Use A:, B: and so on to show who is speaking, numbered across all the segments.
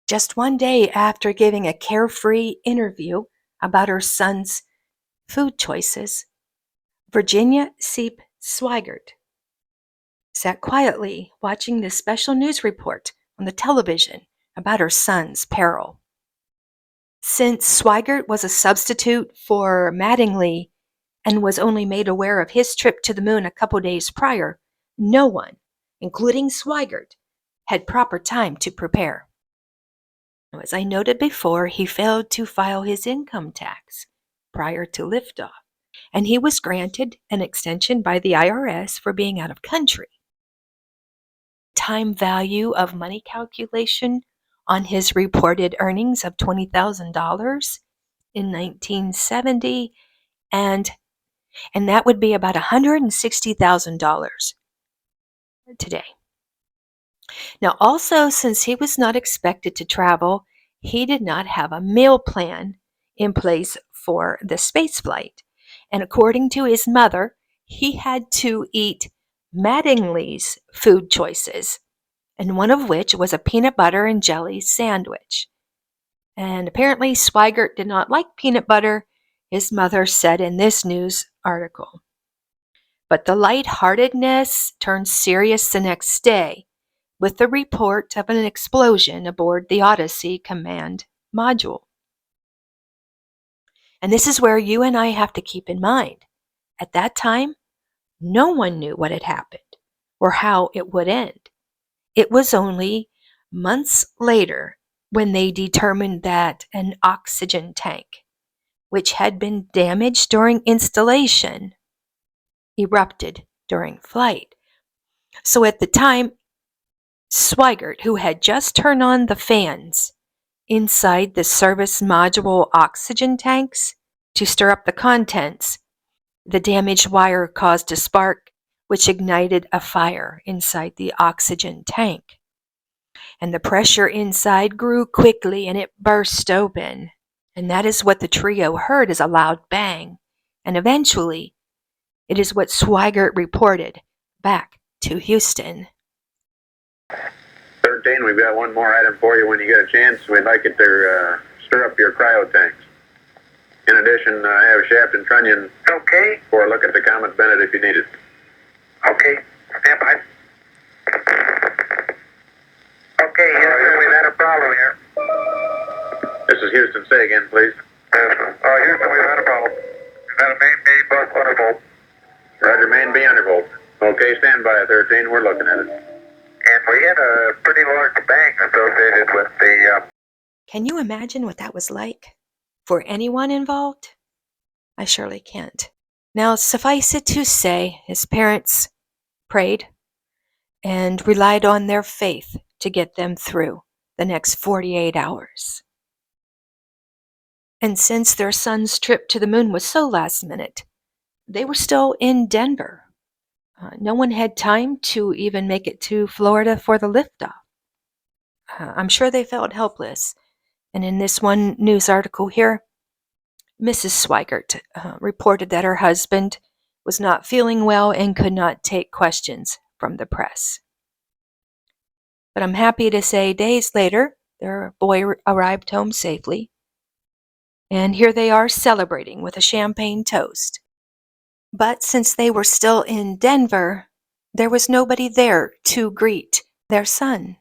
A: just one day after giving a carefree interview about her son's food choices, Virginia Seep Swigert sat quietly watching this special news report on the television about her son's peril. Since Swigert was a substitute for Mattingly and was only made aware of his trip to the moon a couple days prior, no one, including Swigert, had proper time to prepare. As I noted before, he failed to file his income tax prior to liftoff, and he was granted an extension by the IRS for being out of country. Time value of money calculation on his reported earnings of $20,000 in 1970, and that would be about $160,000 today. Now, also, since he was not expected to travel, he did not have a meal plan in place for the space flight. And according to his mother, he had to eat Mattingly's food choices, and one of which was a peanut butter and jelly sandwich. And apparently, Swigert did not like peanut butter, his mother said in this news article. But the lightheartedness turned serious the next day with the report of an explosion aboard the Odyssey command module. And this is where you and I have to keep in mind. At that time, no one knew what had happened or how it would end. It was only months later when they determined that an oxygen tank, which had been damaged during installation, erupted during flight. So at the time, Swigert, who had just turned on the fans inside the service module oxygen tanks to stir up the contents, the damaged wire caused a spark, which ignited a fire inside the oxygen tank. And the pressure inside grew quickly and it burst open. And that is what the trio heard as a loud bang. And eventually, it is what Swigert reported back to Houston.
B: 13, we've got one more item for you when you get a chance. We'd like it to stir up your cryo tanks. In addition, I have Shaft and Trunnion for a look at the Comet Bennett if you need it.
C: Okay, stand by. Okay, Houston, we've had a problem here.
B: This is Houston. Say again, please.
C: Houston, we've had a problem. We've had a main B bus undervolt.
B: Roger, main B undervolt. Okay, stand by at 13. We're looking at it.
C: And we had a pretty large bang associated with the...
A: Can you imagine what that was like for anyone involved? I surely can't. Now, suffice it to say, his parents prayed and relied on their faith to get them through the next 48 hours. And since their son's trip to the moon was so last minute, they were still in Denver. No one had time to even make it to Florida for the liftoff. I'm sure they felt helpless. And in this one news article here, Mrs. Swigert reported that her husband was not feeling well and could not take questions from the press. But I'm happy to say days later, their boy arrived home safely. And here they are celebrating with a champagne toast. But since they were still in Denver, there was nobody there to greet their son.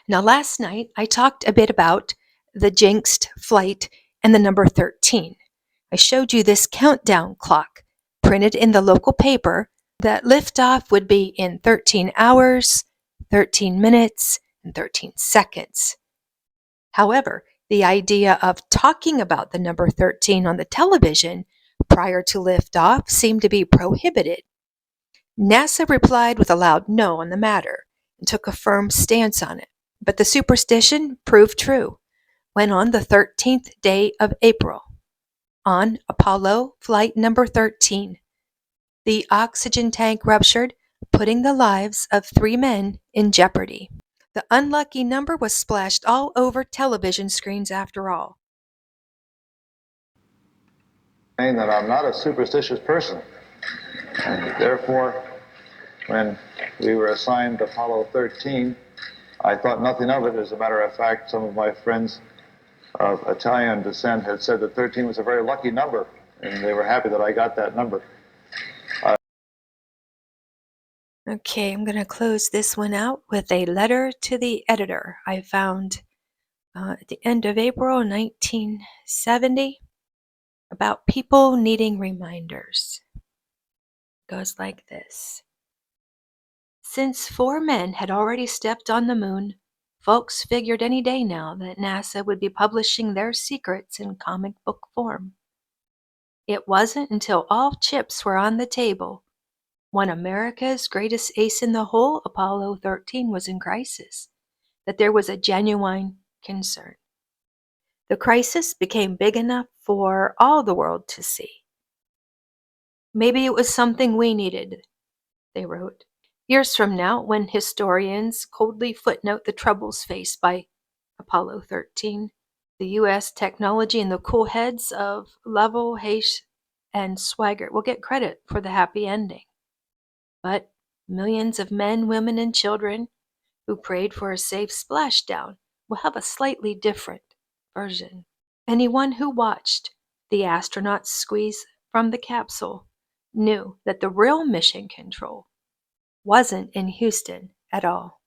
A: Now, last night, I talked a bit about the jinxed flight and the number 13. I showed you this countdown clock printed in the local paper that liftoff would be in 13 hours, 13 minutes, and 13 seconds. However, the idea of talking about the number 13 on the television prior to liftoff seemed to be prohibited. NASA replied with a loud no on the matter and took a firm stance on it. But the superstition proved true when on the 13th day of April, on Apollo flight number 13, the oxygen tank ruptured, putting the lives of 3 men in jeopardy. The unlucky number was splashed all over television screens after all.
D: Saying that I'm not a superstitious person, and therefore, when we were assigned Apollo 13, I thought nothing of it. As a matter of fact, some of my friends of Italian descent had said that 13 was a very lucky number, and they were happy that I got that number.
A: Okay, I'm going to close this one out with a letter to the editor I found at the end of April 1970 about people needing reminders. It goes like this. Since 4 men had already stepped on the moon, folks figured any day now that NASA would be publishing their secrets in comic book form. It wasn't until all chips were on the table, when America's greatest ace in the hole, Apollo 13, was in crisis, that there was a genuine concern. The crisis became big enough for all the world to see. Maybe it was something we needed, they wrote. Years from now, when historians coldly footnote the troubles faced by Apollo 13, the U.S. technology and the cool heads of Lovell, Hayes, and Swigert will get credit for the happy ending. But millions of men, women, and children who prayed for a safe splashdown will have a slightly different version. Anyone who watched the astronauts squeeze from the capsule knew that the real mission control wasn't in Houston at all.